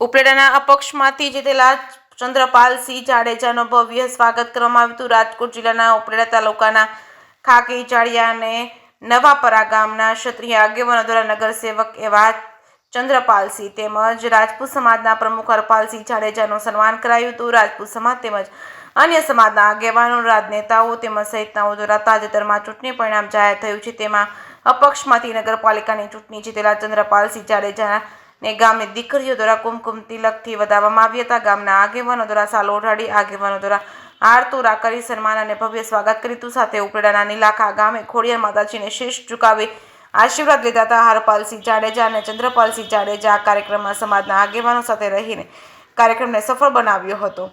ઉપલેટાના અપક્ષમાંથી જીતેલા ચંદ્રપાલસિંહ જાડેજાનું ભવ્ય સ્વાગત કરવામાં આવ્યું હતું। રાજકોટ જિલ્લાના ઉપલેટા તાલુકાના ખાકી જાળિયા અને નવાપરા ગામના ક્ષત્રિય આગેવાનો દ્વારા નગરસેવક એવા ચંદ્રપાલસિંહ તેમજ રાજપૂત સમાજના પ્રમુખ હરપાલસિંહ જાડેજાનું સન્માન કરાયું હતું। રાજપૂત સમાજ તેમજ અન્ય સમાજના આગેવાનો, રાજનેતાઓ તેમજ સહિતનાઓ દ્વારા તાજેતરમાં ચૂંટણી પરિણામ જાહેર થયું છે, તેમાં અપક્ષમાંથી નગરપાલિકાની ચૂંટણી જીતેલા ચંદ્રપાલસિંહ જાડેજાને ગામની દીકરીઓ દ્વારા કુમકુમ તિલકથી વધાવવામાં આવ્યા હતા। ગામના આગેવાનો દ્વારા સાલો ઓઢાડી, આગેવાનો દ્વારા હારતોરા કરી સન્માન અને ભવ્ય સ્વાગત કર્યું હતું। સાથે ઉપલેટાના નીલાખા ગામે ખોડિયાર માતાજીને શીશ ઝુકાવી આશીર્વાદ લીધા હતા। હરપાલસિંહ જાડેજા અને ચંદ્રપાલસિંહ જાડેજા આ કાર્યક્રમમાં સમાજના આગેવાનો સાથે રહીને કાર્યક્રમને સફળ બનાવ્યો હતો।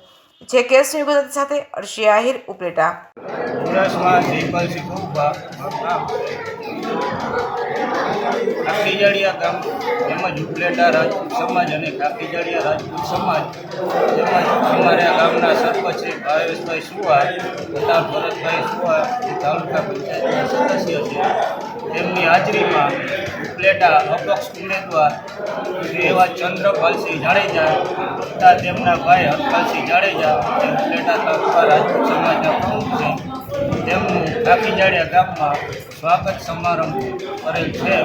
જે કેસ ગુજરાતી સાથે અર્શી આહિર, ઉપલેટા। ખાકીજાળિયા ગામ તેમજ ઉપલેટા રાજપૂત સમાજ અને ખાકીજાળિયા રાજપૂત સમાજ તેમજ અમારા ગામના સરપંચ શ્રી ભાવેશભાઈ સુવાર તથા ભરતભાઈ સુવાર તાલુકા પંચાયતના સદસ્ય છે, તેમની હાજરીમાં ઉપલેટા અપક્ષ ઉમેદવાર એવા ચંદ્રપાલસિંહ જાડેજા તથા તેમના ભાઈ હરપાલસિંહ જાડેજા અને ઉપલેટા તાલુકા રાજપૂત સમાજના પ્રમુખ છે, તેમનું ખાકીજાળિયા ગામમાં સ્વાગત સમારંભ કરેલ છે।